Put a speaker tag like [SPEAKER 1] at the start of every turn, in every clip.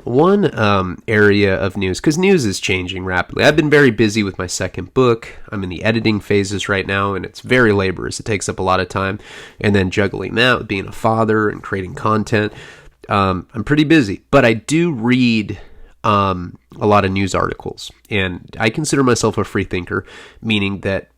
[SPEAKER 1] One area of news, because news is changing rapidly. I've been very busy with my second book. I'm in the editing phases right now, and it's very laborious. It takes up a lot of time. And then juggling that with being a father and creating content. I'm pretty busy. But I do read a lot of news articles. And I consider myself a free thinker, meaning that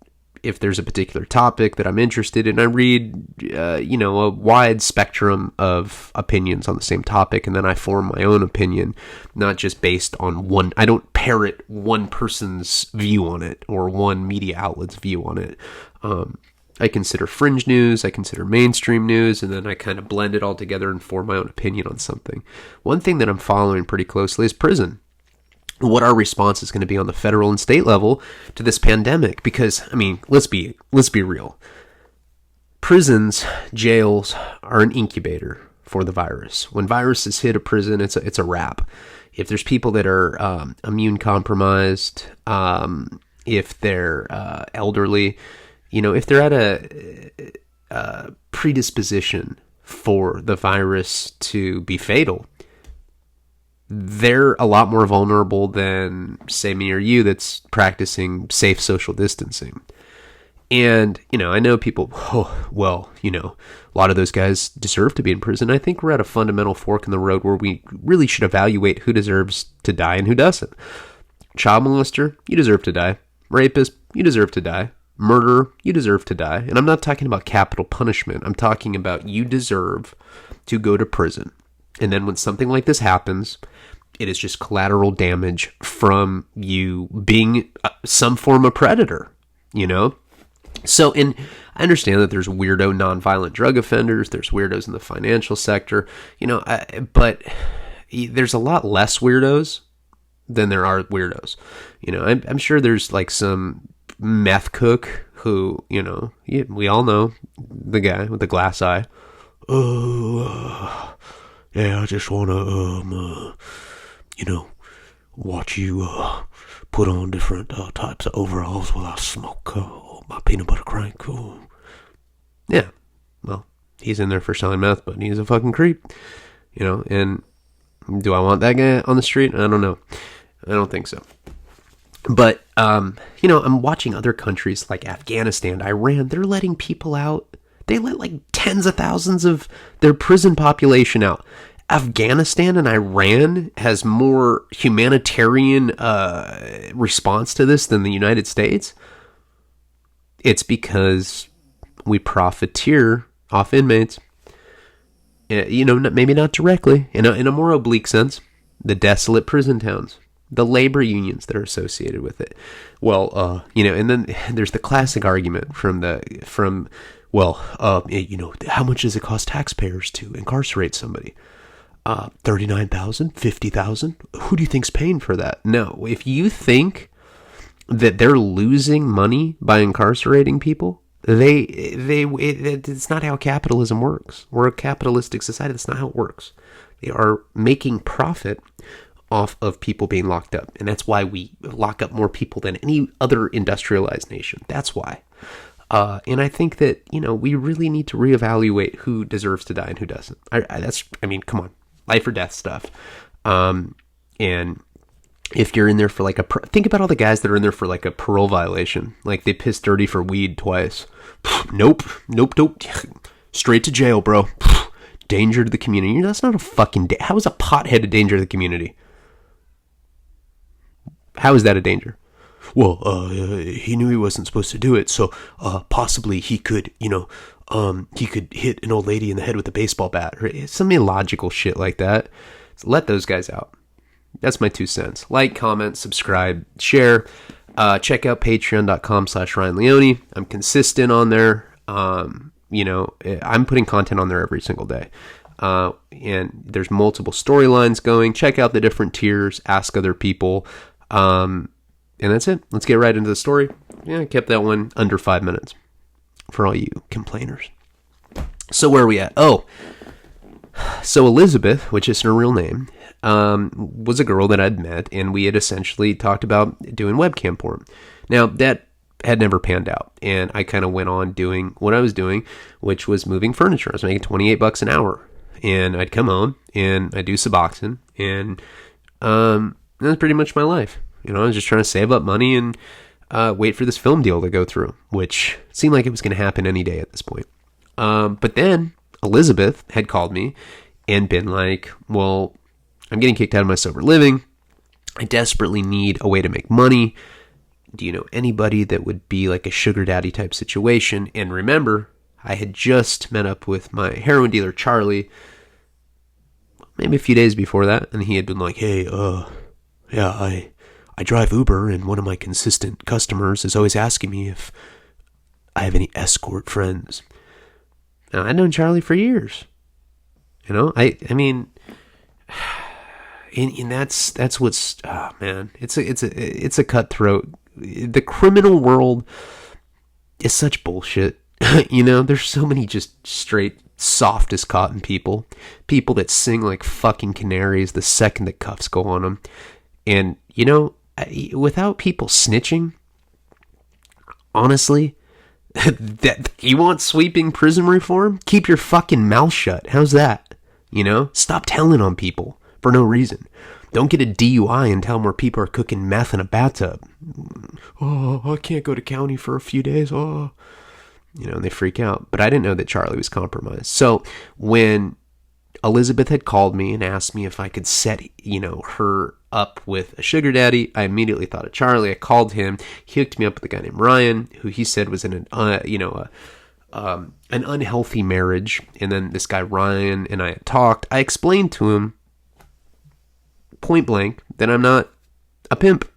[SPEAKER 1] if there's a particular topic that I'm interested in, I read, a wide spectrum of opinions on the same topic, and then I form my own opinion, not just based on one. I don't parrot one person's view on it or one media outlet's view on it. I consider fringe news, I consider mainstream news, and then I kind of blend it all together and form my own opinion on something. One thing that I'm following pretty closely is prison. What our response is going to be on the federal and state level to this pandemic. Because, I mean, let's be real. Prisons, jails are an incubator for the virus. When viruses hit a prison, it's a wrap. If there's people that are immune compromised, if they're elderly, if they're at a predisposition for the virus to be fatal, they're a lot more vulnerable than, say, me or you that's practicing safe social distancing. And, I know people, a lot of those guys deserve to be in prison. I think we're at a fundamental fork in the road where we really should evaluate who deserves to die and who doesn't. Child molester, you deserve to die. Rapist, you deserve to die. Murderer, you deserve to die. And I'm not talking about capital punishment. I'm talking about you deserve to go to prison. And then when something like this happens, it is just collateral damage from you being some form of predator, So, and I understand that there's weirdo nonviolent drug offenders, there's weirdos in the financial sector, but there's a lot less weirdos than there are weirdos. I'm sure there's like some meth cook who, we all know the guy with the glass eye. Yeah, I just want to, watch you put on different types of overalls while I smoke my peanut butter crank. Yeah, well, he's in there for selling meth, but he's a fucking creep, and do I want that guy on the street? I don't know. I don't think so. But, I'm watching other countries like Afghanistan, Iran, they're letting people out. They let like tens of thousands of their prison population out. Afghanistan and Iran has more humanitarian response to this than the United States. It's because we profiteer off inmates. Maybe not directly, in a more oblique sense. The desolate prison towns, the labor unions that are associated with it. Well, and then there's the classic argument how much does it cost taxpayers to incarcerate somebody? $39,000, $50,000. Who do you think's paying for that? No, if you think that they're losing money by incarcerating people, it's not how capitalism works. We're a capitalistic society. That's not how it works. They are making profit off of people being locked up, and that's why we lock up more people than any other industrialized nation. That's why. And I think that, we really need to reevaluate who deserves to die and who doesn't. Come on. Life or death stuff. And if you're in there for think about all the guys that are in there for like a parole violation. Like they pissed dirty for weed twice. Nope. Straight to jail, bro. Danger to the community. That's not a fucking how is a pothead a danger to the community? How is that a danger? Well, he knew he wasn't supposed to do it, so possibly he could, he could hit an old lady in the head with a baseball bat, or some illogical shit like that. So let those guys out. That's my 2 cents. Like, comment, subscribe, share. Check out patreon.com/Ryan Leone. I'm consistent on there. I'm putting content on there every single day. And there's multiple storylines going. Check out the different tiers. Ask other people. And that's it. Let's get right into the story. Yeah, I kept that one under 5 minutes for all you complainers. So where are we at? So Elizabeth, which is her real name, was a girl that I'd met, and we had essentially talked about doing webcam porn. Now, that had never panned out, and I kind of went on doing what I was doing, which was moving furniture. I was making $28 an hour, and I'd come home and I'd do Suboxone, and that was pretty much my life. I was just trying to save up money and wait for this film deal to go through, which seemed like it was going to happen any day at this point. But then Elizabeth had called me and been like, well, I'm getting kicked out of my sober living. I desperately need a way to make money. Do you know anybody that would be like a sugar daddy type situation? And remember, I had just met up with my heroin dealer, Charlie, maybe a few days before that. And he had been like, hey, yeah, I drive Uber, and one of my consistent customers is always asking me if I have any escort friends. Now, I'd known Charlie for years. I mean, and that's what's, oh man, it's a cutthroat. The criminal world is such bullshit. There's so many just straight soft as cotton people that sing like fucking canaries the second that cuffs go on them. And, without people snitching, honestly, that you want sweeping prison reform? Keep your fucking mouth shut. How's that? Stop telling on people for no reason. Don't get a DUI and tell them where people are cooking meth in a bathtub. Oh, I can't go to county for a few days. Oh, and they freak out. But I didn't know that Charlie was compromised. So when Elizabeth had called me and asked me if I could set, her up with a sugar daddy, I immediately thought of Charlie. I called him. He hooked me up with a guy named Ryan, who he said was in an unhealthy marriage. And then this guy Ryan and I had talked. I explained to him point blank that I'm not a pimp.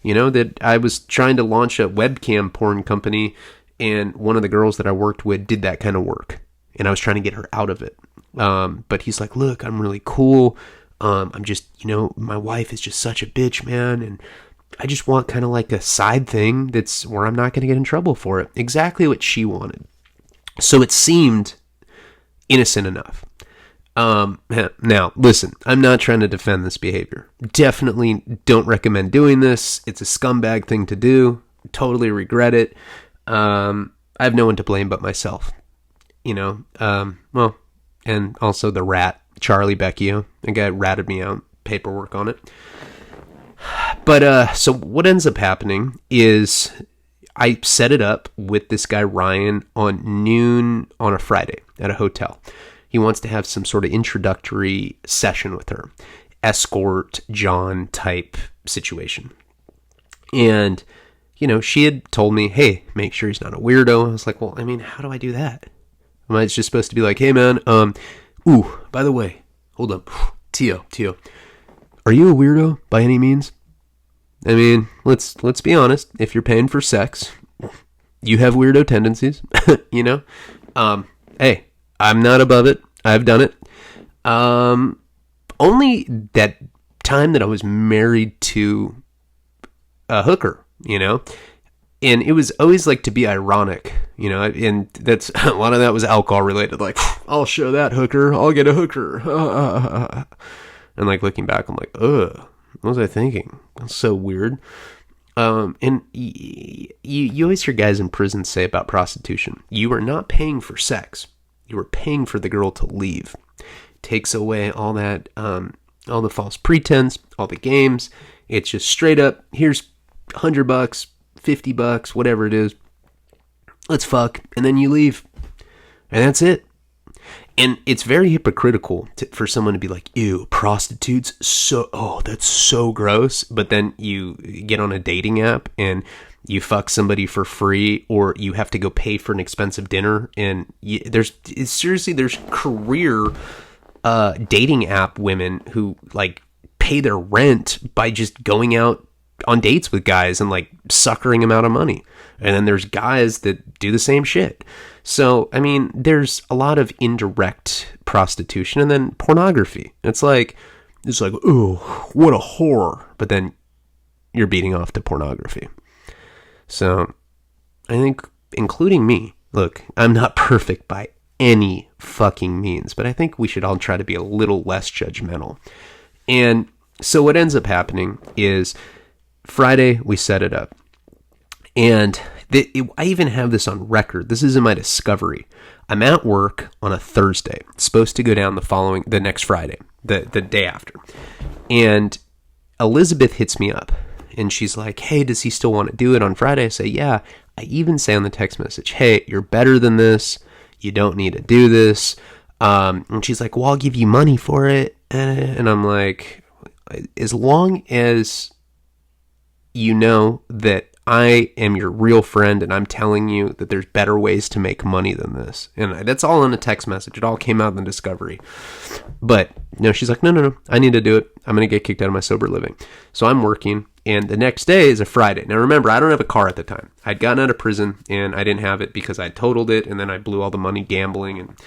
[SPEAKER 1] That I was trying to launch a webcam porn company, and one of the girls that I worked with did that kind of work, and I was trying to get her out of it. But he's like, look, I'm really cool. I'm just, my wife is just such a bitch, man. And I just want kind of like a side thing that's where I'm not going to get in trouble for it. Exactly what she wanted. So it seemed innocent enough. Now, listen, I'm not trying to defend this behavior. Definitely don't recommend doing this. It's a scumbag thing to do. Totally regret it. I have no one to blame but myself. And also the rat, Charlie Becchio. The guy ratted me out, paperwork on it. But, so what ends up happening is I set it up with this guy Ryan on noon on a Friday at a hotel. He wants to have some sort of introductory session with her. Escort John type situation. And, she had told me, hey, make sure he's not a weirdo. I was like, well, I mean, how do I do that? Am I just supposed to be like, hey man, by the way, hold up, Tio, are you a weirdo by any means? I mean, let's be honest. If you're paying for sex, you have weirdo tendencies, Hey, I'm not above it. I've done it. Only that time that I was married to a hooker, and it was always like to be ironic, and that's a lot of that was alcohol related. Like, I'll show that hooker. I'll get a hooker. And like looking back, I'm like, ugh, what was I thinking? That's so weird. And you always hear guys in prison say about prostitution, you are not paying for sex. You are paying for the girl to leave. Takes away all that, all the false pretense, all the games. It's just straight up, here's $100, $50, whatever it is. Let's fuck. And then you leave. And that's it. And it's very hypocritical for someone to be like, ew, prostitutes, that's so gross. But then you get on a dating app and you fuck somebody for free, or you have to go pay for an expensive dinner. And there's career dating app women who like pay their rent by just going out on dates with guys and like suckering them out of money. And then there's guys that do the same shit. So, I mean, there's a lot of indirect prostitution, and then pornography. It's like, ooh, what a whore. But then you're beating off to pornography. So I think, including me, look, I'm not perfect by any fucking means, but I think we should all try to be a little less judgmental. And so what ends up happening is Friday, we set it up. And I even have this on record. This is in my discovery. I'm at work on a Thursday. It's supposed to go down the next Friday, the day after. And Elizabeth hits me up and she's like, hey, does he still want to do it on Friday? I say, yeah. I even say on the text message, hey, you're better than this. You don't need to do this. And she's like, well, I'll give you money for it. And I'm like, as long as you know that I am your real friend and I'm telling you that there's better ways to make money than this. And that's all in a text message. It all came out in the discovery. But, she's like, no, I need to do it. I'm going to get kicked out of my sober living. So I'm working, and the next day is a Friday. Now remember, I don't have a car at the time. I'd gotten out of prison, and I didn't have it because I totaled it, and then I blew all the money gambling and,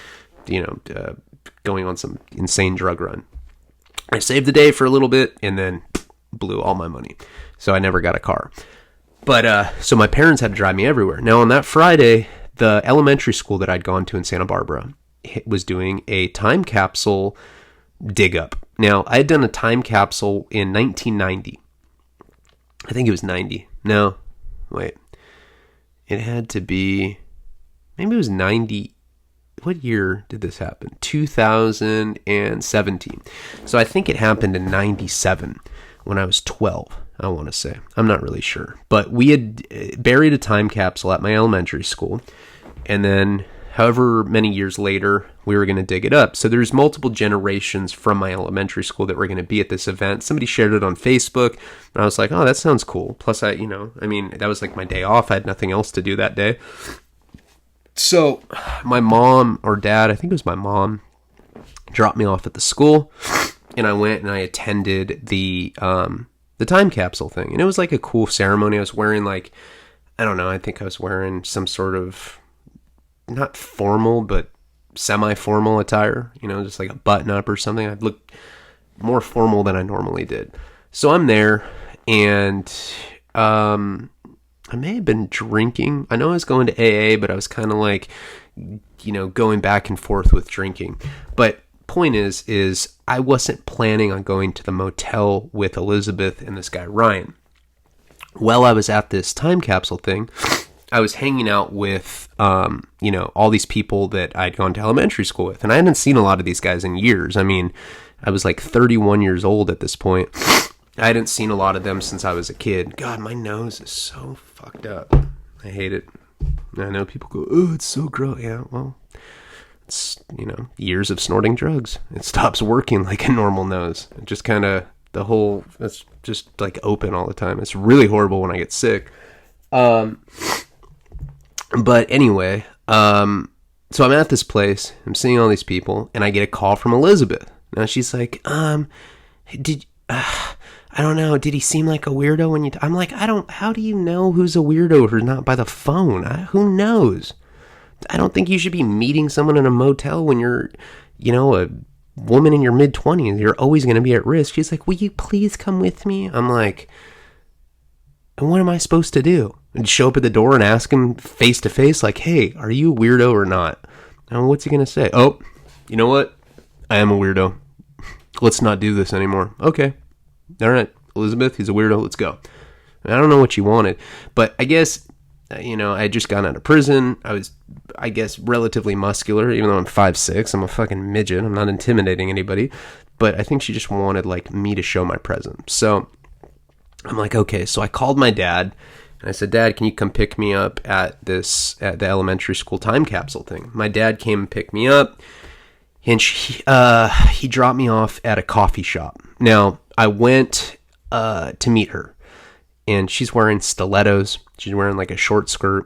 [SPEAKER 1] going on some insane drug run. I saved the day for a little bit, and then blew all my money. So I never got a car. But, so my parents had to drive me everywhere. Now on that Friday, the elementary school that I'd gone to in Santa Barbara was doing a time capsule dig up. Now, I had done a time capsule in 1990. I think it was 90. No, wait. It had to be, maybe it was 90. What year did this happen? 2017. So I think it happened in 97 when I was 12. I want to say. I'm not really sure. But we had buried a time capsule at my elementary school. And then however many years later, we were going to dig it up. So there's multiple generations from my elementary school that were going to be at this event. Somebody shared it on Facebook. And I was like, oh, that sounds cool. Plus, that was like my day off. I had nothing else to do that day. So my mom or dad, I think it was my mom, dropped me off at the school. And I went and I attended the time capsule thing. And it was like a cool ceremony. I was wearing I think I was wearing some sort of, not formal, but semi-formal attire, just like a button-up or something. I looked more formal than I normally did. So I'm there, and I may have been drinking. I know I was going to AA, but I was kind of going back and forth with drinking. But point is I wasn't planning on going to the motel with Elizabeth and this guy Ryan. While I was at this time capsule thing, I was hanging out with all these people that I'd gone to elementary school with, and I hadn't seen a lot of these guys in years. I mean, I was like 31 years old at this point. I hadn't seen a lot of them since I was a kid. God, my nose is so fucked up. I hate it. I know people go, oh, it's so gross. Yeah, well, it's, years of snorting drugs. It stops working like a normal nose. It just kind of, it's just like open all the time. It's really horrible when I get sick. But anyway, so I'm at this place, I'm seeing all these people, and I get a call from Elizabeth. Now she's like, I don't know, did he seem like a weirdo when you, I'm like, how do you know who's a weirdo or not by the phone? Who knows? I don't think you should be meeting someone in a motel when you're, a woman in your mid-20s. You're always going to be at risk. She's like, will you please come with me? I'm like, and what am I supposed to do? And show up at the door and ask him face to face, like, hey, are you a weirdo or not? And what's he going to say? Oh, you know what? I am a weirdo. Let's not do this anymore. Okay. All right. Elizabeth, he's a weirdo. Let's go. I don't know what you wanted, but I guess, I had just gotten out of prison. I was, relatively muscular, even though I'm 5'6". I'm a fucking midget. I'm not intimidating anybody, but I think she just wanted me to show my presence. So I'm like, okay. So I called my dad and I said, Dad, can you come pick me up at the elementary school time capsule thing? My dad came and picked me up, and he dropped me off at a coffee shop. Now I went to meet her, and she's wearing stilettos. She's wearing a short skirt.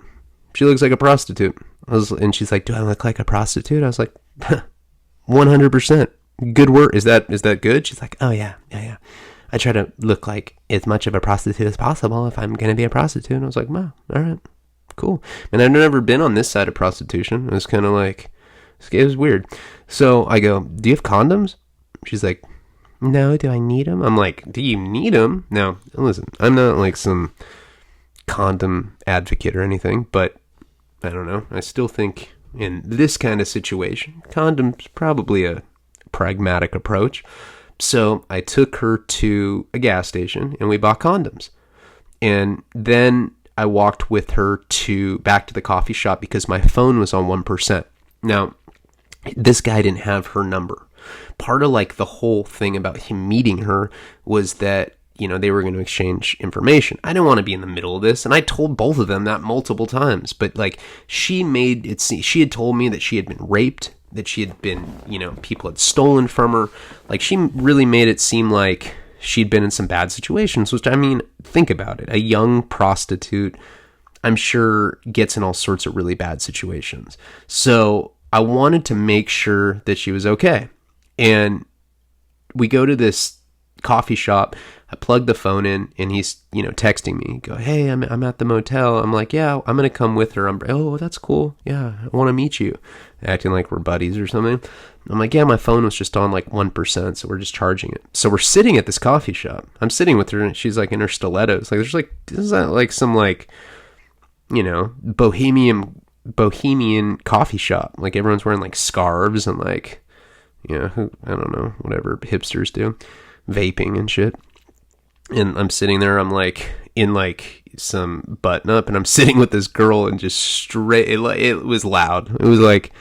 [SPEAKER 1] She looks like a prostitute. And she's like, do I look like a prostitute? I was like, 100%. Good work. Is that good? She's like, oh yeah. I try to look like as much of a prostitute as possible if I'm going to be a prostitute. And I was like, wow, all right, cool. And I've never been on this side of prostitution. It was kind of it was weird. So I go, do you have condoms? She's like, no, do I need them? I'm like, do you need them? Now, listen, I'm not some condom advocate or anything, but I don't know. I still think in this kind of situation, condoms probably a pragmatic approach. So I took her to a gas station and we bought condoms. And then I walked with her back to the coffee shop because my phone was on 1%. Now, this guy didn't have her number. Part of like the whole thing about him meeting her was that, you know, they were going to exchange information. I didn't want to be in the middle of this, and I told both of them that multiple times. But like, she had told me that she had been raped, that she had been, you know, people had stolen from her. Like, she really made it seem like she'd been in some bad situations, which, I mean, think about it. A young prostitute, I'm sure, gets in all sorts of really bad situations. So I wanted to make sure that she was okay. And we go to this coffee shop. I plug the phone in, and he's, you know, texting me. Go, hey, I'm at the motel. I'm like, yeah, I'm gonna come with her. Oh, that's cool. Yeah, I want to meet you. Acting like we're buddies or something. I'm like, yeah, my phone was just on like 1%, so we're just charging it. So we're sitting at this coffee shop. I'm sitting with her, and she's like in her stilettos. Like, there's like, is that like some like, you know, bohemian coffee shop? Like, everyone's wearing like scarves and like, you know, I don't know, whatever hipsters do, vaping and shit. And I'm sitting there, I'm like in like some button up, and I'm sitting with this girl, and just straight, it was loud. It was like,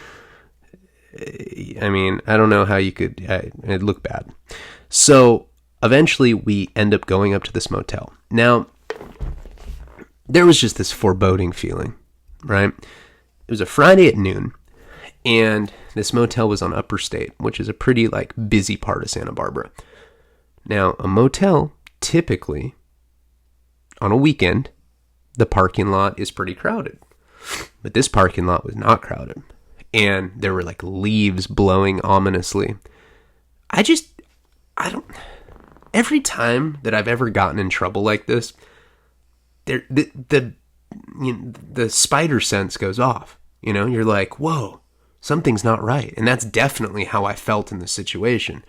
[SPEAKER 1] I mean, I don't know how you could, it looked bad. So eventually we end up going up to this motel. Now, there was just this foreboding feeling, right? It was a Friday at noon, and this motel was on Upper State, which is a pretty like busy part of Santa Barbara. Now, a motel, typically, on a weekend, the parking lot is pretty crowded. But this parking lot was not crowded. And there were like leaves blowing ominously. Every time that I've ever gotten in trouble like this, the spider sense goes off. You know, you're like, whoa, something's not right. And that's definitely how I felt in this situation.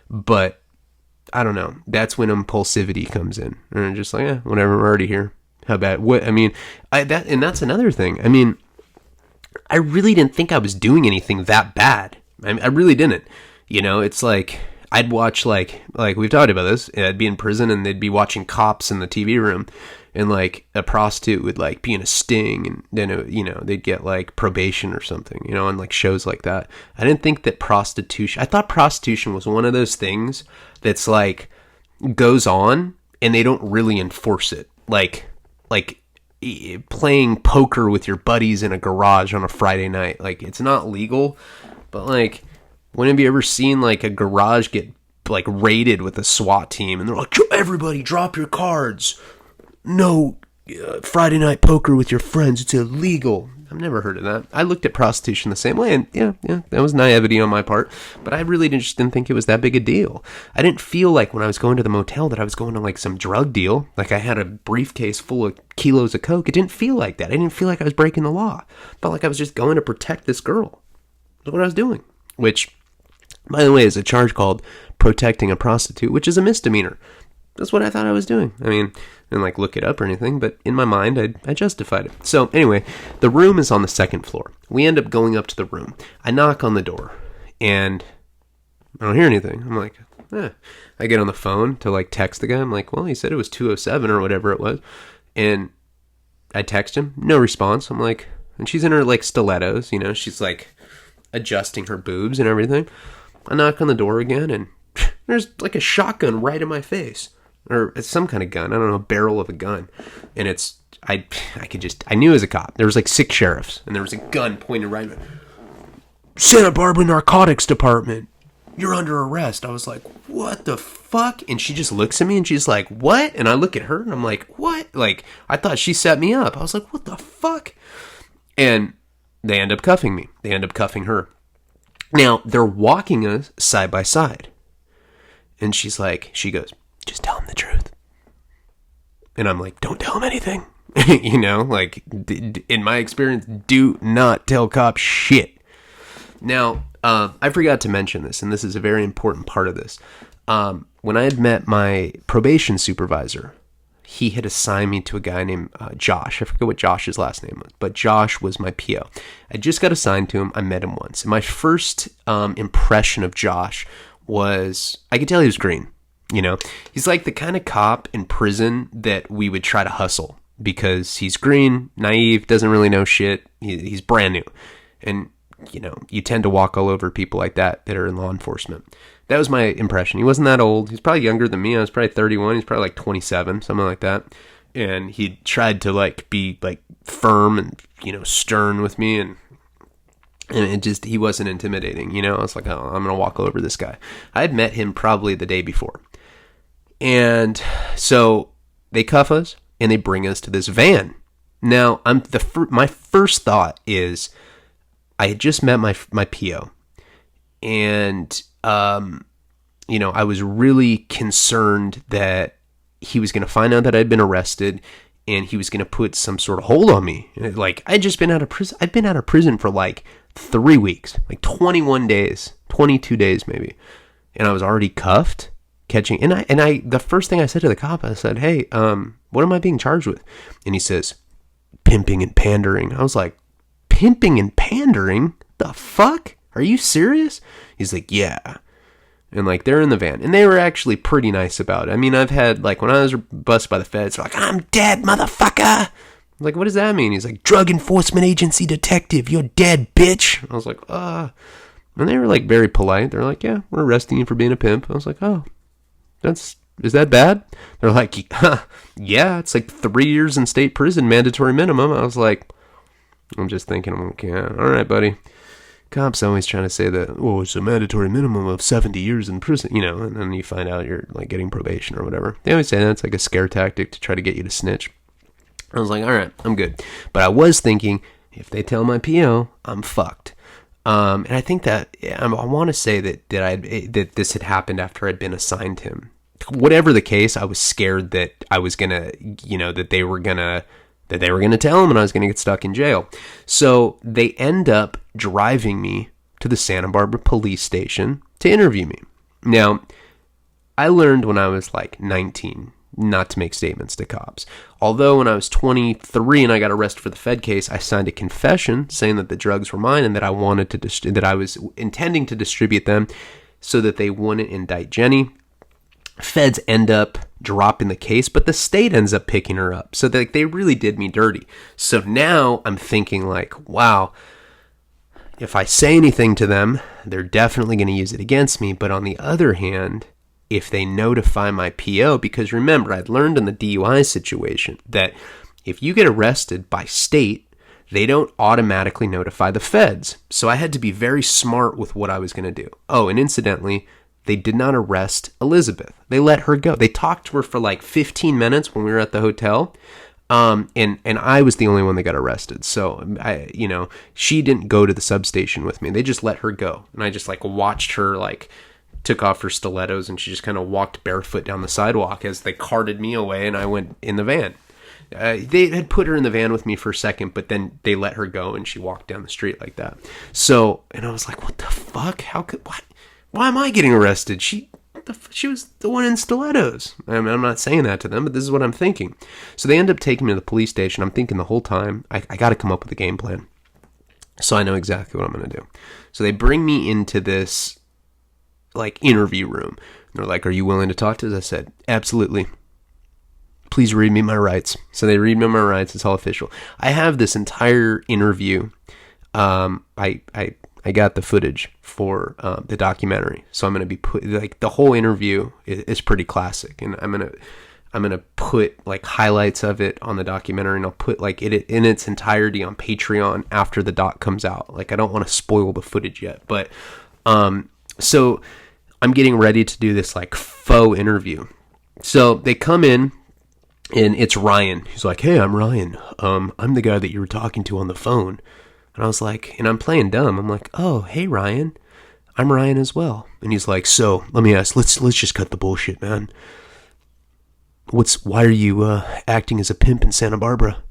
[SPEAKER 1] But I don't know. That's when impulsivity comes in. And I'm just like, whatever, we're already here. How bad? What? I mean, that's another thing. I mean, I really didn't think I was doing anything that bad. I really didn't. You know, it's like, I'd watch like we've talked about this. I'd be in prison, and they'd be watching Cops in the TV room, and like a prostitute would like be in a sting, and then, you know, they'd get like probation or something, you know, on like shows like that. I didn't think that I thought prostitution was one of those things that's like goes on and they don't really enforce it. Like playing poker with your buddies in a garage on a Friday night. Like, it's not legal, but like, when have you ever seen like a garage get like raided with a SWAT team, and they're like, everybody drop your cards. No Friday night poker with your friends. It's illegal. I've never heard of that. I looked at prostitution the same way, and yeah, that was naivety on my part, but I really just didn't think it was that big a deal. I didn't feel like when I was going to the motel that I was going to like some drug deal, like I had a briefcase full of kilos of coke. It didn't feel like that. I didn't feel like I was breaking the law. I felt like I was just going to protect this girl. That's what I was doing, which, by the way, is a charge called protecting a prostitute, which is a misdemeanor. That's what I thought I was doing. I mean, I didn't like look it up or anything, but in my mind, I justified it. So anyway, the room is on the second floor. We end up going up to the room. I knock on the door, and I don't hear anything. I'm like, I get on the phone to like text the guy. I'm like, well, he said it was 2:07 or whatever it was. And I text him, no response. I'm like, and she's in her like stilettos, you know, she's like adjusting her boobs and everything. I knock on the door again, and there's like a shotgun right in my face. Or it's some kind of gun. I don't know, a barrel of a gun. And it's, I knew it was a cop. There was like 6 sheriffs, and there was a gun pointed right at me. Santa Barbara Narcotics Department, you're under arrest. I was like, what the fuck? And she just looks at me, and she's like, what? And I look at her, and I'm like, what? Like, I thought she set me up. I was like, what the fuck? And they end up cuffing me. They end up cuffing her. Now, they're walking us side by side. And she goes, just tell him the truth. And I'm like, don't tell him anything. You know, like, in my experience, do not tell cops shit. Now, I forgot to mention this, and this is a very important part of this. When I had met my probation supervisor, he had assigned me to a guy named Josh. I forget what Josh's last name was, but Josh was my PO. I just got assigned to him. I met him once. And my first impression of Josh was, I could tell he was green. You know, he's like the kind of cop in prison that we would try to hustle. because he's green, naive, doesn't really know shit. He's brand new. And, you tend to walk all over people like that are in law enforcement. That was my impression. He wasn't that old. He's probably younger than me. I was probably 31. He's probably like 27, something like that. And he tried to be firm and, stern with me. And it just, he wasn't intimidating. I was like, oh, I'm going to walk over this guy. I had met him probably the day before. And so they cuff us and they bring us to this van. Now, my first thought is, I had just met my PO, and I was really concerned that he was going to find out that I'd been arrested, and he was going to put some sort of hold on me. I'd just been out of prison. I'd been out of prison for 3 weeks, 21 days, 22 days maybe, and I was already cuffed, catching. And I the first thing I said to the cop, I said, "Hey, what am I being charged with?" And he says, "Pimping and pandering." I was like, "Pimping and pandering? The fuck? Are you serious?" He's like, "Yeah." And they're in the van, and they were actually pretty nice about it. I mean, I've had when I was busted by the feds, they're like, "I'm dead, motherfucker." I'm like, "What does that mean?" He's like, "Drug Enforcement Agency detective, you're dead, bitch." I was like, and they were very polite. They're like, "Yeah, we're arresting you for being a pimp." I was like, "Oh, is that bad?" They're like, "Yeah, it's 3 years in state prison, mandatory minimum." I was like, I'm just thinking, I'm like, yeah, all right, buddy. Cops always trying to say that, it's a mandatory minimum of 70 years in prison, and then you find out you're getting probation or whatever. They always say that's a scare tactic to try to get you to snitch. I was like, all right, I'm good. But I was thinking, if they tell my PO, I'm fucked. And I think that, I want to say that this had happened after I'd been assigned him. Whatever the case, I was scared that I was going to, that they were going to tell him and I was going to get stuck in jail. So they end up driving me to the Santa Barbara police station to interview me. Now, I learned when I was 19 not to make statements to cops. Although when I was 23 and I got arrested for the Fed case, I signed a confession saying that the drugs were mine and that I wanted to that I was intending to distribute them so that they wouldn't indict Jenny. Feds end up dropping the case, but the state ends up picking her up. So they really did me dirty. So now I'm thinking wow, if I say anything to them, they're definitely going to use it against me. But on the other hand, if they notify my PO, because remember, I'd learned in the DUI situation that if you get arrested by state, they don't automatically notify the feds. So I had to be very smart with what I was going to do. Oh, and incidentally, they did not arrest Elizabeth. They let her go. They talked to her for 15 minutes when we were at the hotel. And I was the only one that got arrested. So she didn't go to the substation with me. They just let her go. And I just watched her took off her stilettos and she just kind of walked barefoot down the sidewalk as they carted me away and I went in the van. They had put her in the van with me for a second, but then they let her go and she walked down the street like that. So, and I was like, what the fuck? Why am I getting arrested? She was the one in stilettos. I'm not saying that to them, but this is what I'm thinking. So they end up taking me to the police station. I'm thinking the whole time, I got to come up with a game plan. So I know exactly what I'm going to do. So they bring me into this interview room. They're like, "Are you willing to talk to us?" I said, "Absolutely. Please read me my rights." So they read me my rights. It's all official. I have this entire interview. I got the footage for the documentary, so I'm going to be put the whole interview is pretty classic, and I'm gonna put highlights of it on the documentary, and I'll put it in its entirety on Patreon after the doc comes out. I don't want to spoil the footage yet, but so I'm getting ready to do this faux interview. So they come in. And it's Ryan. He's like, "Hey, I'm Ryan. I'm the guy that you were talking to on the phone." And I was like, and I'm playing dumb. I'm like, "Oh, hey, Ryan. I'm Ryan as well." And he's like, "So, let me ask, let's just cut the bullshit, man. Why are you acting as a pimp in Santa Barbara?"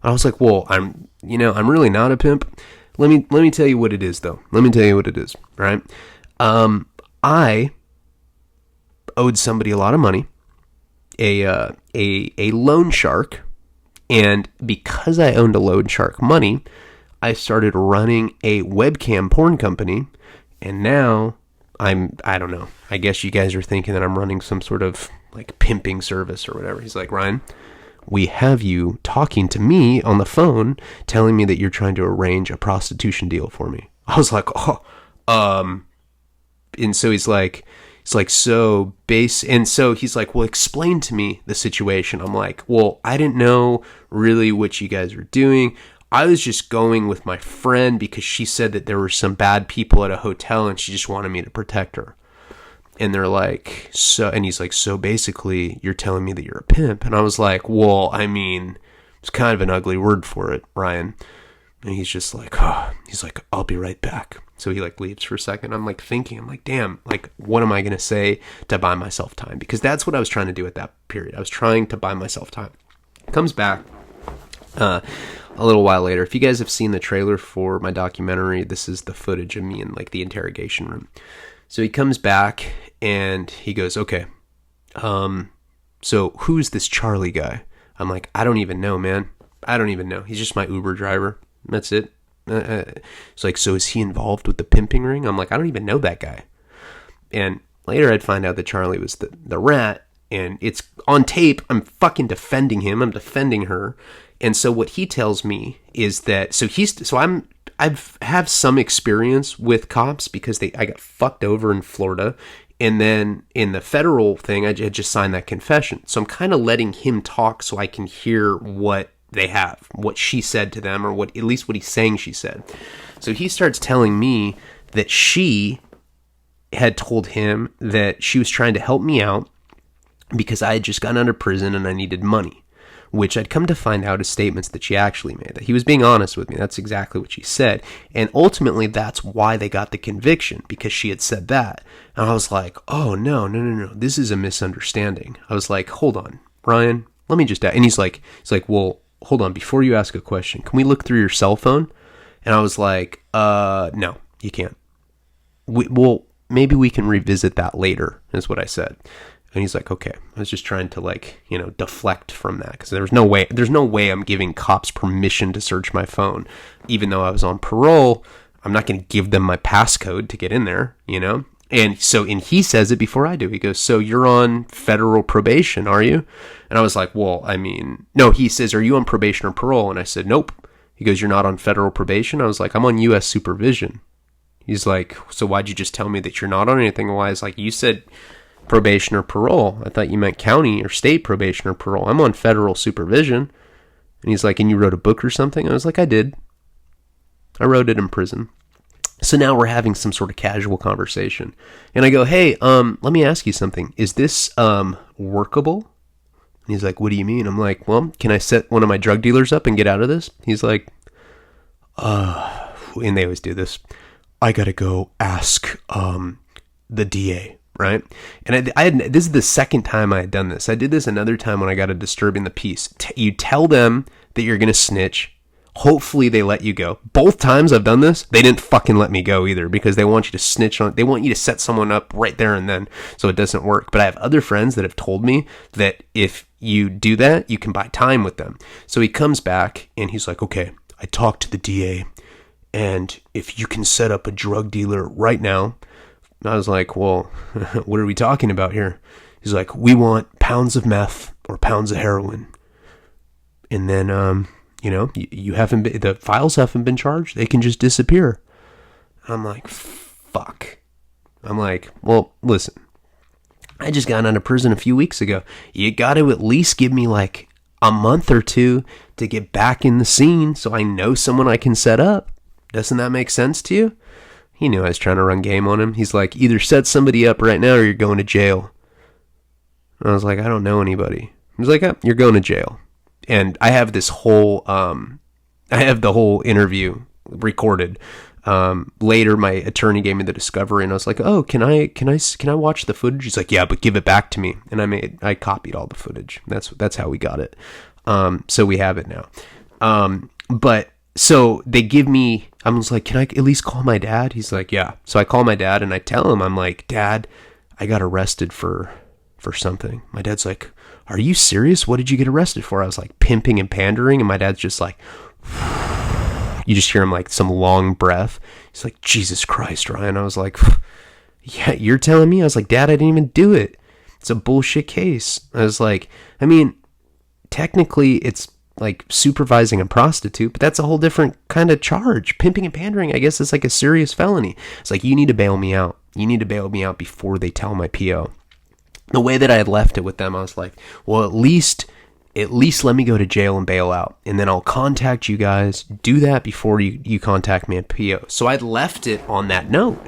[SPEAKER 1] I was like, "Well, I'm really not a pimp. Let me tell you what it is, though. Let me tell you what it is, right? I owed somebody a lot of money. A loan shark, and because I owned a loan shark money, I started running a webcam porn company, and now I don't know, I guess you guys are thinking that I'm running some sort of pimping service or whatever." He's like, "Ryan, we have you talking to me on the phone, telling me that you're trying to arrange a prostitution deal for me. I was like, oh, and so he's like, so base. And so he's like, well, explain to me the situation. I'm like, well, I didn't know really what you guys were doing. I was just going with my friend because she said that there were some bad people at a hotel and she just wanted me to protect her. And they're like, so, and he's like, so basically you're telling me that you're a pimp. And I was like, well, I mean, it's kind of an ugly word for it, Ryan. And he's just like, oh, he's like, I'll be right back. So he like leaves for a second. I'm like thinking, I'm like, damn, like, what am I going to say to buy myself time? Because that's what I was trying to do at that period. I was trying to buy myself time. Comes back a little while later. If you guys have seen the trailer for my documentary, this is the footage of me in like the interrogation room. So he comes back and he goes, okay, so who's this Charlie guy? I'm like, I don't even know, man. I don't even know. He's just my Uber driver. That's it. It's like, so is he involved with the pimping ring? I'm like, I don't even know that guy. And later I'd find out that Charlie was the rat, and it's on tape. I'm fucking defending him. I'm defending her. And so what he tells me is that, I've have some experience with cops because I got fucked over in Florida. And then in the federal thing, I had just signed that confession. So I'm kind of letting him talk so I can hear what they have, what she said to them, or what at least what he's saying she said. So he starts telling me that she had told him that she was trying to help me out because I had just gotten out of prison and I needed money, which I'd come to find out is statements that she actually made, that he was being honest with me. That's exactly what she said. And ultimately, that's why they got the conviction, because she had said that. And I was like, oh, no. This is a misunderstanding. I was like, hold on, Ryan, let me just... And he's like, well, hold on, before you ask a question, can we look through your cell phone? And I was like, no, you can't. Well, maybe we can revisit that later, is what I said. And he's like, okay. I was just trying to deflect from that, because there's no way I'm giving cops permission to search my phone. Even though I was on parole, I'm not going to give them my passcode to get in there, And he says it before I do. He goes, so you're on federal probation, are you? And I was like, well, I mean, no, he says, are you on probation or parole? And I said, nope. He goes, you're not on federal probation? I was like, I'm on U.S. supervision. He's like, so why'd you just tell me that you're not on anything? Why? It's like, you said probation or parole. I thought you meant county or state probation or parole. I'm on federal supervision. And he's like, and you wrote a book or something? I was like, I did. I wrote it in prison. So now we're having some sort of casual conversation. And I go, hey, let me ask you something. Is this workable? And he's like, what do you mean? I'm like, well, can I set one of my drug dealers up and get out of this? He's like, and they always do this, I got to go ask the DA, right? And I had, this is the second time I had done this. I did this another time when I got a disturbing the peace. You tell them that you're going to snitch. Hopefully they let you go. Both times I've done this, they didn't fucking let me go either, because they want you to snitch on, they want you to set someone up right there and then, so it doesn't work. But I have other friends that have told me that if you do that, you can buy time with them. So he comes back and he's like, okay, I talked to the DA, and if you can set up a drug dealer right now. I was like, well, what are we talking about here? He's like, we want pounds of meth or pounds of heroin. And then, you haven't been, the files haven't been charged. They can just disappear. I'm like, fuck. I'm like, well, listen, I just got out of prison a few weeks ago. You got to at least give me like a month or two to get back in the scene so I know someone I can set up. Doesn't that make sense to you? He knew I was trying to run game on him. He's like, either set somebody up right now or you're going to jail. And I was like, I don't know anybody. He was like, oh, you're going to jail. And I have this whole, I have the whole interview recorded. Later, my attorney gave me the discovery, and I was like, "Oh, can I watch the footage?" He's like, "Yeah, but give it back to me." And I copied all the footage. That's how we got it. So we have it now. But so they give me. I was like, "Can I at least call my dad?" He's like, "Yeah." So I call my dad, and I tell him, I'm like, "Dad, I got arrested for something." My dad's like, "Are you serious? What did you get arrested for?" I was like, "Pimping and pandering." And my dad's just like, you just hear him like some long breath. He's like, "Jesus Christ, Ryan." I was like, "Yeah, you're telling me?" I was like, "Dad, I didn't even do it. It's a bullshit case." I was like, I mean, technically it's like supervising a prostitute, but that's a whole different kind of charge. Pimping and pandering, I guess, is like a serious felony. It's like, you need to bail me out. You need to bail me out before they tell my PO. The way that I had left it with them, I was like, well, at least let me go to jail and bail out, and then I'll contact you guys. Do that before you contact me at PO. So I'd left it on that note,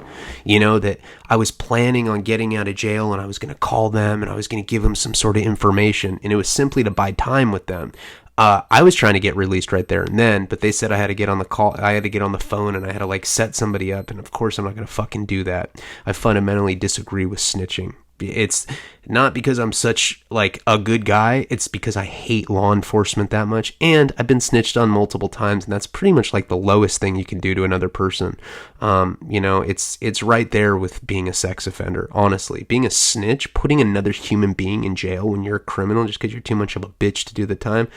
[SPEAKER 1] that I was planning on getting out of jail, and I was going to call them, and I was going to give them some sort of information, and it was simply to buy time with them. I was trying to get released right there and then, but they said I had to get on the call. I had to get on the phone, and I had to like set somebody up. And of course, I'm not going to fucking do that. I fundamentally disagree with snitching. It's not because I'm such like a good guy. It's because I hate law enforcement that much. And I've been snitched on multiple times, and that's pretty much like the lowest thing you can do to another person. It's right there with being a sex offender. Honestly, being a snitch, putting another human being in jail when you're a criminal just because you're too much of a bitch to do the time,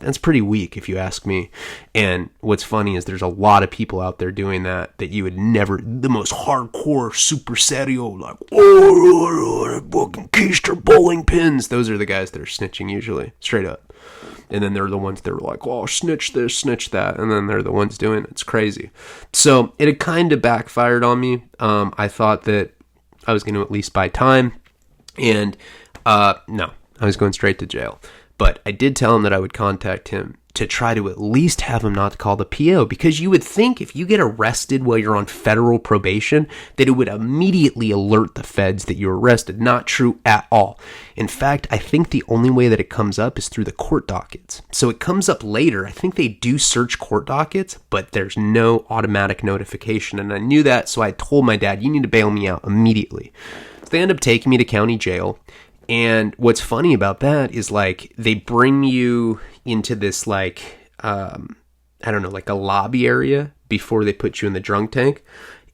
[SPEAKER 1] that's pretty weak if you ask me. And what's funny is there's a lot of people out there doing that you would never, the most hardcore, super serio, like, fucking keister bowling pins. Those are the guys that are snitching usually, straight up. And then they're the ones that are like, oh, snitch this, snitch that. And then they're the ones doing it. It's crazy. So it had kind of backfired on me. I thought that I was going to at least buy time. And no, I was going straight to jail. But I did tell him that I would contact him to try to at least have him not call the PO, because you would think if you get arrested while you're on federal probation that it would immediately alert the feds that you're arrested. Not true at all. In fact, I think the only way that it comes up is through the court dockets. So it comes up later. I think they do search court dockets, but there's no automatic notification. And I knew that, so I told my dad, you need to bail me out immediately. So they end up taking me to county jail. And what's funny about that is like they bring you into this like, I don't know, like a lobby area before they put you in the drunk tank.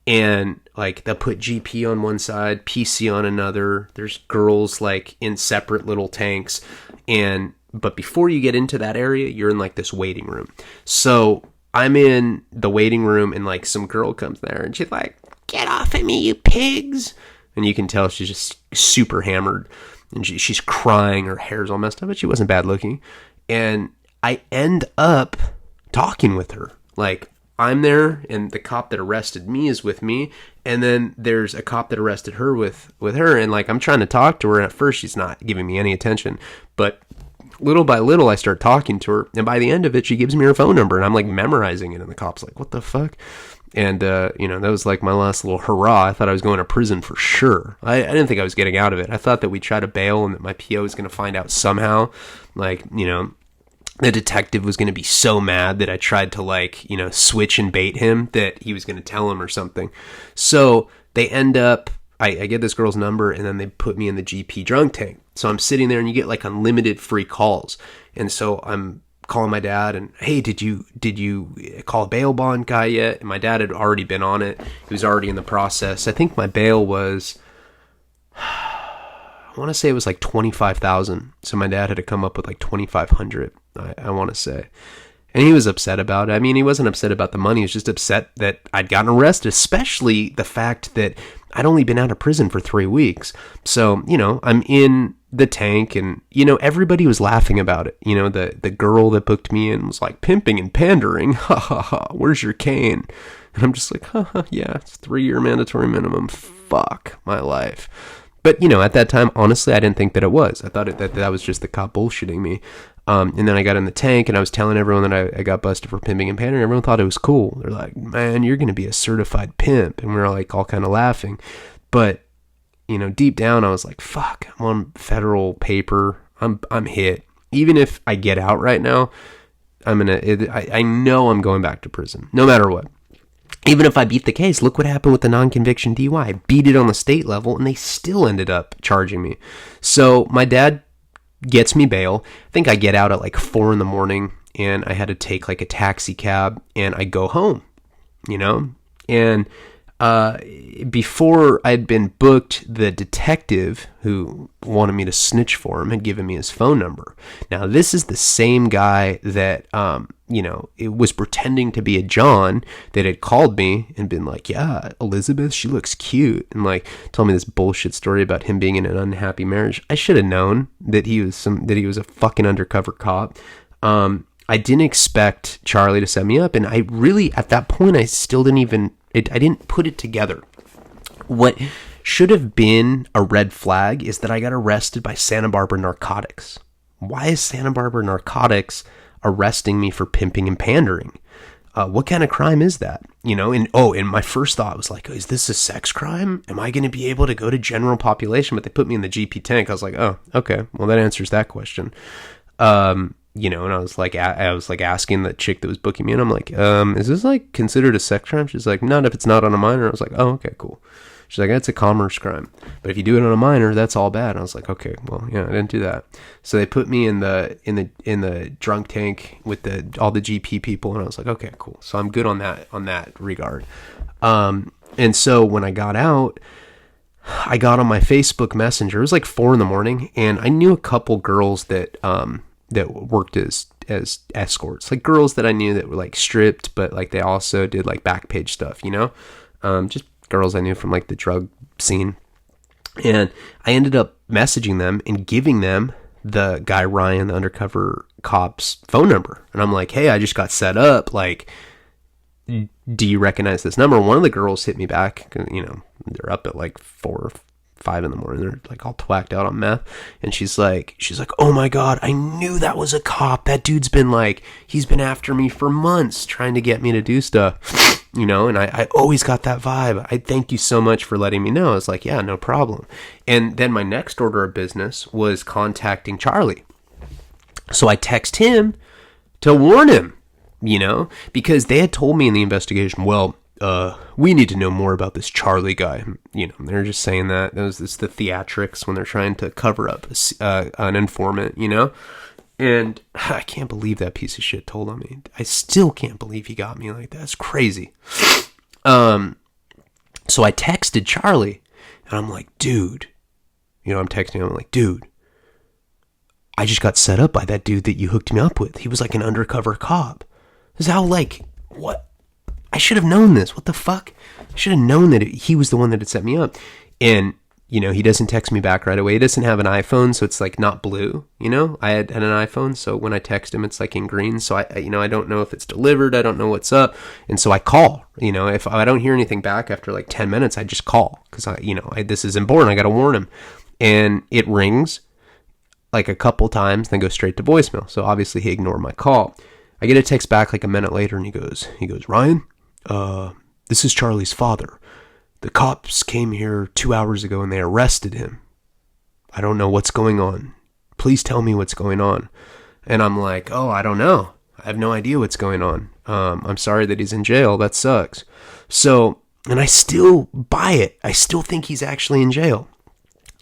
[SPEAKER 1] And like they'll put GP on one side, PC on another. There's girls like in separate little tanks. But before you get into that area, you're in like this waiting room. So I'm in the waiting room and like some girl comes there and she's like, get off of me, you pigs. And you can tell she's just super hammered. And she's crying, her hair's all messed up, but she wasn't bad looking. And I end up talking with her. Like, I'm there, and the cop that arrested me is with me, and then there's a cop that arrested her with her, and like, I'm trying to talk to her, and at first she's not giving me any attention. But little by little, I start talking to her, and by the end of it, she gives me her phone number, and I'm like memorizing it, and the cop's like, what the fuck? And, that was like my last little hurrah. I thought I was going to prison for sure. I didn't think I was getting out of it. I thought that we'd try to bail and that my PO was going to find out somehow. Like, the detective was going to be so mad that I tried to like, switch and bait him that he was going to tell him or something. So they end up, I get this girl's number and then they put me in the GP drunk tank. So I'm sitting there and you get like unlimited free calls. And so I'm calling my dad and, hey, did you call a bail bond guy yet? And my dad had already been on it. He was already in the process. I think my bail was, I want to say it was like $25,000. So my dad had to come up with like $2,500, I want to say. And he was upset about it. I mean, he wasn't upset about the money. He was just upset that I'd gotten arrested, especially the fact that I'd only been out of prison for 3 weeks. So, I'm in the tank and, everybody was laughing about it. The girl that booked me in was like, pimping and pandering. Ha ha ha. Where's your cane? And I'm just like, yeah, it's 3-year mandatory minimum. Fuck my life. But, at that time, honestly, I didn't think that it was. I thought that was just the cop bullshitting me. And then I got in the tank and I was telling everyone that I got busted for pimping and pandering. Everyone thought it was cool. They're like, man, you're going to be a certified pimp. And we were like all kind of laughing. But, deep down, I was like, fuck, I'm on federal paper. I'm hit. Even if I get out right now, I know I'm going back to prison, no matter what. Even if I beat the case, look what happened with the non-conviction DUI. I beat it on the state level, and they still ended up charging me. So my dad gets me bail. I think I get out at like 4 a.m, and I had to take like a taxi cab, and I go home, And before I'd been booked, the detective who wanted me to snitch for him had given me his phone number. Now, this is the same guy that, it was pretending to be a John that had called me and been like, yeah, Elizabeth, she looks cute. And like, told me this bullshit story about him being in an unhappy marriage. I should have known that he was a fucking undercover cop. I didn't expect Charlie to set me up. And I really, at that point, I still didn't I didn't put it together. What should have been a red flag is that I got arrested by Santa Barbara Narcotics. Why is Santa Barbara Narcotics arresting me for pimping and pandering? What kind of crime is that? And my first thought was like, is this a sex crime? Am I going to be able to go to general population? But they put me in the GP tank. I was like, oh, okay. Well, that answers that question. And I was like asking the chick that was booking me, and I'm like, is this like considered a sex crime? She's like, not if it's not on a minor. I was like, oh, okay, cool. She's like, that's a commerce crime, but if you do it on a minor, that's all bad. And I was like, okay, well, yeah, I didn't do that. So they put me in the drunk tank with all the GP people, and I was like, okay, cool. So I'm good on that regard. And so when I got out, I got on my Facebook Messenger. It was like 4 a.m, and I knew a couple girls that worked as escorts, like girls that I knew that were like stripped, but like they also did like back page stuff, just girls I knew from like the drug scene. And I ended up messaging them and giving them the guy Ryan, the undercover cop's phone number. And I'm like, hey, I just got set up. Like, do you recognize this number? One of the girls hit me back. They're up at like 4 or 5 a.m. They're like all twacked out on meth. And she's like, oh my God, I knew that was a cop. That dude's been like, he's been after me for months trying to get me to do stuff, and I always got that vibe. I thank you so much for letting me know. I was like, yeah, no problem. And then my next order of business was contacting Charlie. So I text him to warn him, because they had told me in the investigation, well, we need to know more about this Charlie guy. They're just saying that. It's the theatrics when they're trying to cover up an informant, And I can't believe that piece of shit told on me. I still can't believe he got me like that. It's crazy. So I texted Charlie, and I'm like, dude. I'm texting him. I'm like, dude, I just got set up by that dude that you hooked me up with. He was like an undercover cop. This is how, like, what? I should have known this. What the fuck? I should have known that he was the one that had set me up. And, he doesn't text me back right away. He doesn't have an iPhone, so it's like not blue, I had an iPhone, so when I text him, it's like in green. So I don't know if it's delivered. I don't know what's up. And so I call, if I don't hear anything back after like 10 minutes, I just call because this is important. I got to warn him. And it rings like a couple times, then goes straight to voicemail. So obviously he ignored my call. I get a text back like a minute later, and he goes, Ryan, this is Charlie's father. The cops came here 2 hours ago and they arrested him. I don't know what's going on. Please tell me what's going on. And I'm like, oh, I don't know. I have no idea what's going on. I'm sorry that he's in jail. That sucks. So, and I still buy it. I still think he's actually in jail.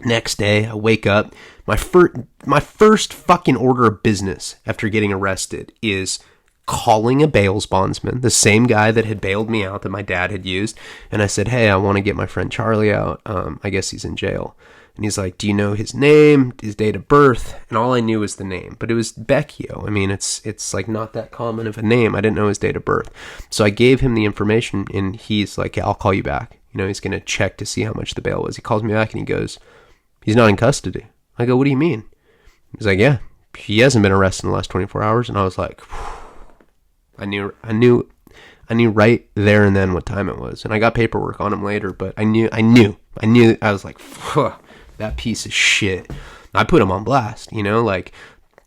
[SPEAKER 1] Next day, I wake up. My first fucking order of business after getting arrested is calling a bail bondsman, the same guy that had bailed me out that my dad had used. And I said, hey, I want to get my friend Charlie out. I guess he's in jail. And he's like, do you know his name, his date of birth? And all I knew was the name, but it was Becchio. I mean, it's like not that common of a name. I didn't know his date of birth. So I gave him the information, and he's like, yeah, I'll call you back. He's going to check to see how much the bail was. He calls me back and he goes, he's not in custody. I go, what do you mean? He's like, yeah, he hasn't been arrested in the last 24 hours. And I was like, whew. I knew right there and then what time it was. And I got paperwork on him later, but I knew. I was like, that piece of shit. I put him on blast, like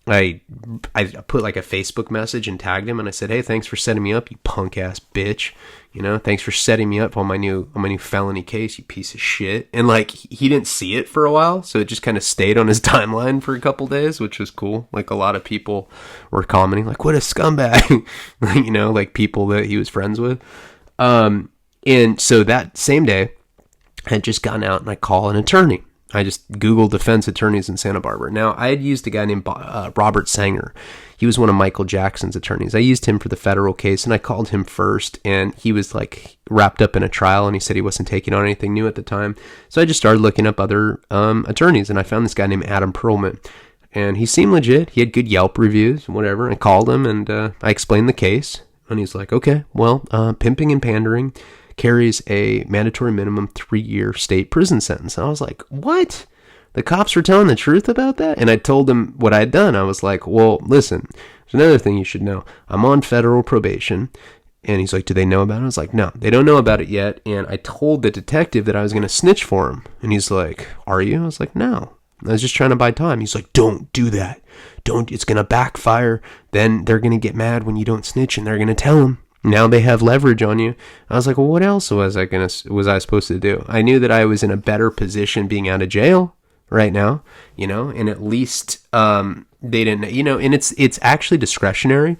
[SPEAKER 1] I put like a Facebook message and tagged him, and I said, hey, thanks for setting me up, you punk ass bitch. Thanks for setting me up on my new felony case, you piece of shit. And like, he didn't see it for a while, so it just kind of stayed on his timeline for a couple days, which was cool. Like, a lot of people were commenting like, what a scumbag, like people that he was friends with. And so that same day, I had just gotten out and I call an attorney. I just Googled defense attorneys in Santa Barbara. Now, I had used a guy named Robert Sanger. He was one of Michael Jackson's attorneys. I used him for the federal case, and I called him first, and he was like wrapped up in a trial, and he said he wasn't taking on anything new at the time. So I just started looking up other attorneys, and I found this guy named Adam Perlman. And he seemed legit. He had good Yelp reviews and whatever. I called him, and I explained the case. And he's like, okay, well, pimping and pandering carries a mandatory minimum 3-year state prison sentence. And I was like, what? The cops were telling the truth about that? And I told him what I had done. I was like, well, listen, there's another thing you should know. I'm on federal probation. And he's like, do they know about it? I was like, no, they don't know about it yet. And I told the detective that I was going to snitch for him. And he's like, are you? I was like, no. I was just trying to buy time. He's like, don't do that. Don't. It's going to backfire. Then they're going to get mad when you don't snitch, and they're going to tell him. Now they have leverage on you. I was like, well, what else was I supposed to do? I knew that I was in a better position being out of jail right now, and at least they didn't, and it's actually discretionary.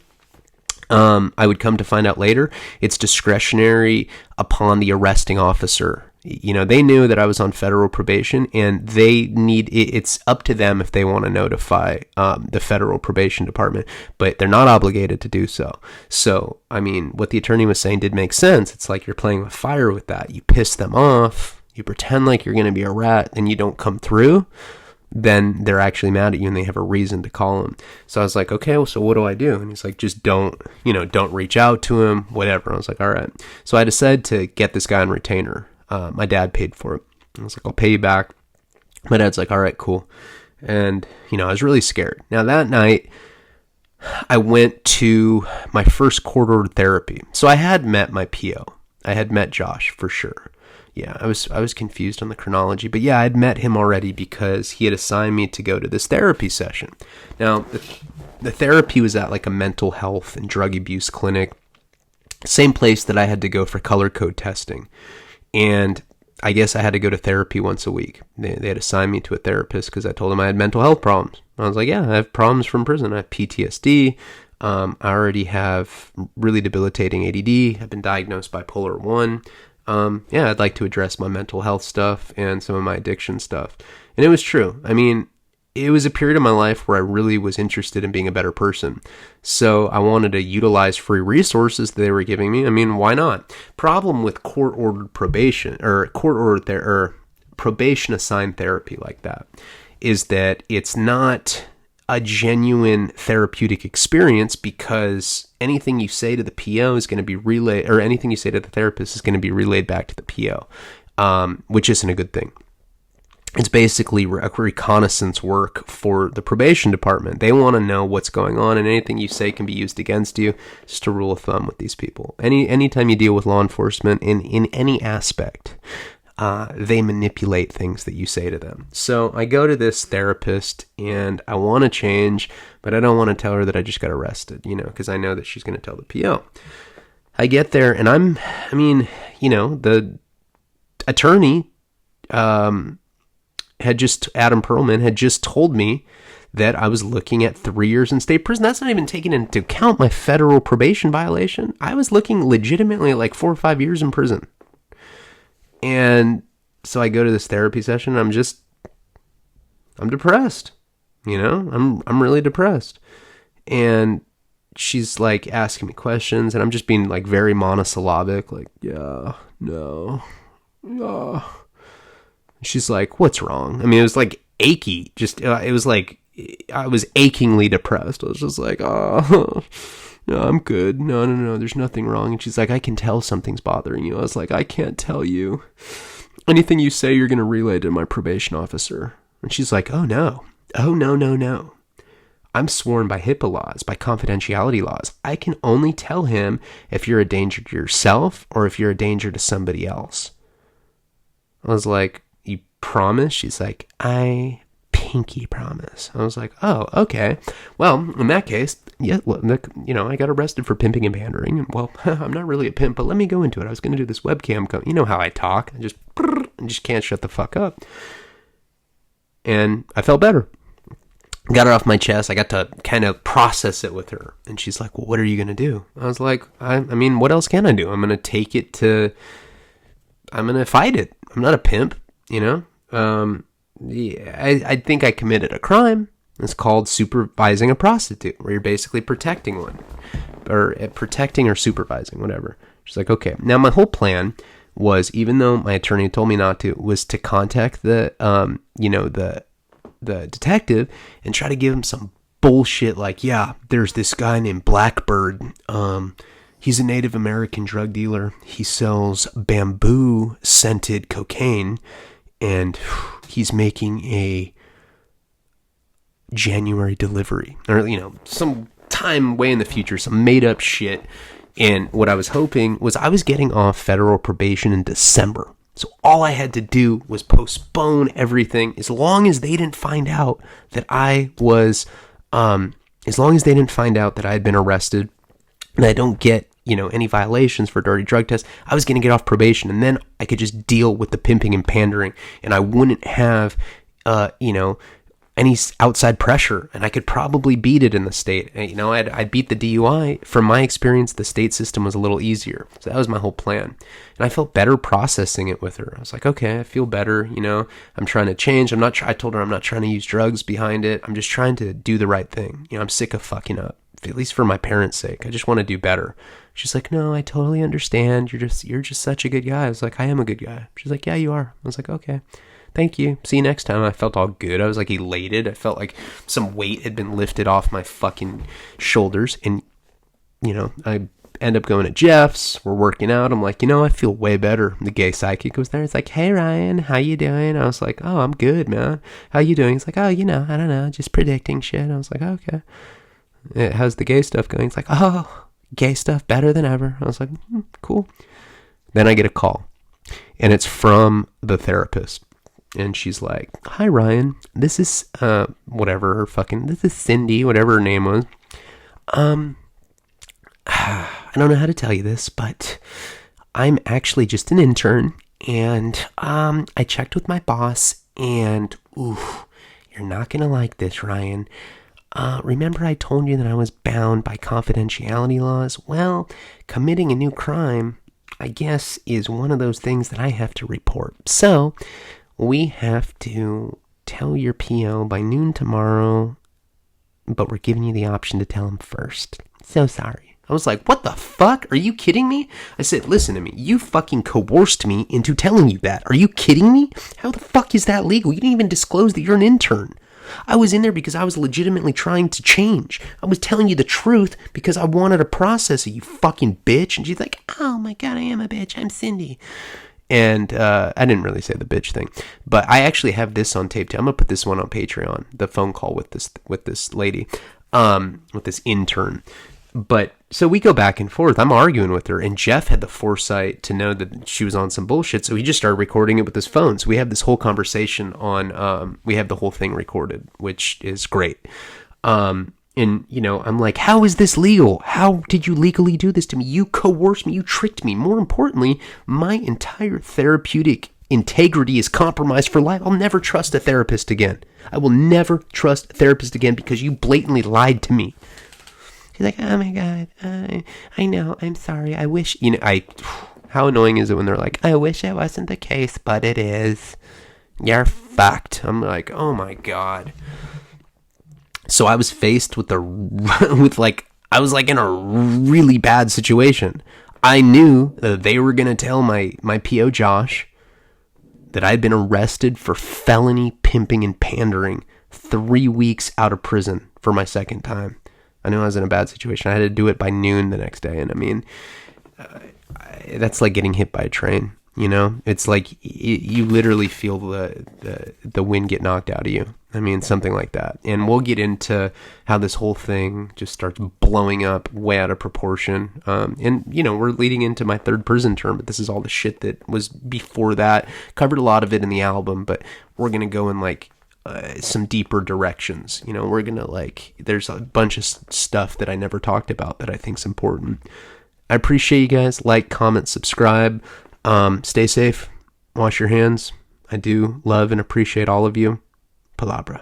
[SPEAKER 1] I would come to find out later, it's discretionary upon the arresting officer. They knew that I was on federal probation, and it's up to them if they want to notify the federal probation department, but they're not obligated to do so. So, I mean, what the attorney was saying did make sense. It's like you're playing with fire with that. You piss them off, you pretend like you're going to be a rat, and you don't come through, then they're actually mad at you, and they have a reason to call him. So I was like, okay, well, so what do I do? And he's like, just don't reach out to him, whatever. I was like, all right. So I decided to get this guy on retainer. My dad paid for it. I was like, I'll pay you back. My dad's like, all right, cool. And, I was really scared. Now, that night, I went to my first court-ordered therapy. So I had met my PO. I had met Josh, for sure. Yeah, I was confused on the chronology. But yeah, I'd met him already because he had assigned me to go to this therapy session. Now, the therapy was at like a mental health and drug abuse clinic. Same place that I had to go for color code testing. And I guess I had to go to therapy once a week. They had assigned me to a therapist because I told them I had mental health problems. I was like, yeah, I have problems from prison. I have PTSD. I already have really debilitating ADD. I've been diagnosed bipolar 1. I'd like to address my mental health stuff and some of my addiction stuff. And it was true. I mean, it was a period of my life where I really was interested in being a better person. So I wanted to utilize free resources that they were giving me. I mean, why not? Problem with court-ordered probation or probation assigned therapy like that is that it's not a genuine therapeutic experience because anything you say to the PO is going to be relayed, or anything you say to the therapist is going to be relayed back to the PO, which isn't a good thing. It's basically a reconnaissance work for the probation department. They want to know what's going on, and anything you say can be used against you. Just a rule of thumb with these people. Anytime you deal with law enforcement in any aspect, they manipulate things that you say to them. So I go to this therapist, and I want to change, but I don't want to tell her that I just got arrested, because I know that she's going to tell the PO. I get there, and the attorney, Adam Perlman had just told me that I was looking at 3 years in state prison. That's not even taking into account my federal probation violation. I was looking legitimately at like 4 or 5 years in prison. And so I go to this therapy session. I'm depressed. I'm really depressed. And she's like asking me questions, and I'm just being like very monosyllabic, like, yeah, no, yeah. She's like, what's wrong? I mean, it was like achy. It was like I was achingly depressed. I was just like, oh, no, I'm good. No, there's nothing wrong. And she's like, I can tell something's bothering you. I was like, I can't tell you. Anything you say, you're going to relay to my probation officer. And she's like, oh, no. I'm sworn by HIPAA laws, by confidentiality laws. I can only tell him if you're a danger to yourself or if you're a danger to somebody else. I was like, you promise? She's like, I pinky promise. I was like, oh, okay. Well, in that case, yeah, I got arrested for pimping and pandering. And well, I'm not really a pimp, but let me go into it. I was going to do this webcam. You know how I talk. I just can't shut the fuck up. And I felt better. Got it off my chest. I got to kind of process it with her. And she's like, well, what are you going to do? I was like, I mean, what else can I do? I'm going to fight it. I'm not a pimp, yeah, I think I committed a crime. It's called supervising a prostitute, where you're basically protecting one, or protecting or supervising, whatever. She's like, okay. Now my whole plan was, even though my attorney told me not to, was to contact the detective and try to give him some bullshit like, yeah, there's this guy named Blackbird. He's a Native American drug dealer. He sells bamboo scented cocaine, and he's making a January delivery, or some time way in the future, some made up shit. And what I was hoping was, I was getting off federal probation in December, so all I had to do was postpone everything as long as they didn't find out that I was as long as they didn't find out that I had been arrested and I don't get any violations for dirty drug tests. I was going to get off probation, and then I could just deal with the pimping and pandering, and I wouldn't have any outside pressure, and I could probably beat it in the state. I'd beat the DUI. From my experience, the state system was a little easier. So that was my whole plan. And I felt better processing it with her. I was like, okay, I feel better. I'm trying to change. I told her I'm not trying to use drugs behind it. I'm just trying to do the right thing. I'm sick of fucking up, at least for my parents' sake. I just want to do better. She's like, no, I totally understand. You're just such a good guy. I was like, I am a good guy. She's like, yeah, you are. I was like, okay. Thank you. See you next time. I felt all good. I was like elated. I felt like some weight had been lifted off my fucking shoulders. And, I end up going to Jeff's. We're working out. I'm like, I feel way better. The gay psychic was there. It's like, hey, Ryan, how you doing? I was like, oh, I'm good, man. How you doing? It's like, oh, I don't know, just predicting shit. I was like, okay. How's the gay stuff going? It's like, oh, gay stuff better than ever. I was like, cool. Then I get a call, and it's from the therapist. And she's like, hi, Ryan, this is, this is Cindy, whatever her name was. I don't know how to tell you this, but I'm actually just an intern, and, I checked with my boss, and, you're not gonna like this, Ryan. Remember I told you that I was bound by confidentiality laws? Well, committing a new crime, I guess, is one of those things that I have to report. So, we have to tell your PO by noon tomorrow, but we're giving you the option to tell him first. So sorry. I was like, what the fuck? Are you kidding me? I said, listen to me. You fucking coerced me into telling you that. Are you kidding me? How the fuck is that legal? You didn't even disclose that you're an intern. I was in there because I was legitimately trying to change. I was telling you the truth because I wanted to process it, you fucking bitch. And she's like, oh my God, I am a bitch. I'm Cindy. And I didn't really say the bitch thing, but I actually have this on tape too. I'm gonna put this one on Patreon, the phone call with this lady, with this intern. But so we go back and forth. I'm arguing with her, and Jeff had the foresight to know that she was on some bullshit, so he just started recording it with his phone. So we have this whole conversation on. We have the whole thing recorded, which is great. And, I'm like, how is this legal? How did you legally do this to me? You coerced me. You tricked me. More importantly, my entire therapeutic integrity is compromised for life. I'll never trust a therapist again. I will never trust a therapist again because you blatantly lied to me. She's like, oh my God, I know. I'm sorry. I wish, how annoying is it when they're like, I wish it wasn't the case, but it is. You're fucked. I'm like, oh my God. So I was faced with I was like in a really bad situation. I knew that they were going to tell my PO Josh that I'd been arrested for felony pimping and pandering 3 weeks out of prison for my second time. I knew I was in a bad situation. I had to do it by noon the next day. And I mean, that's like getting hit by a train. It's like you literally feel the wind get knocked out of you. I mean, something like that. And we'll get into how this whole thing just starts blowing up way out of proportion. And, we're leading into my third prison term, but this is all the shit that was before that. Covered a lot of it in the album, but we're going to go in some deeper directions. We're going to there's a bunch of stuff that I never talked about that I think is important. I appreciate you guys. Like, comment, subscribe. Stay safe. Wash your hands. I do love and appreciate all of you. Palabra.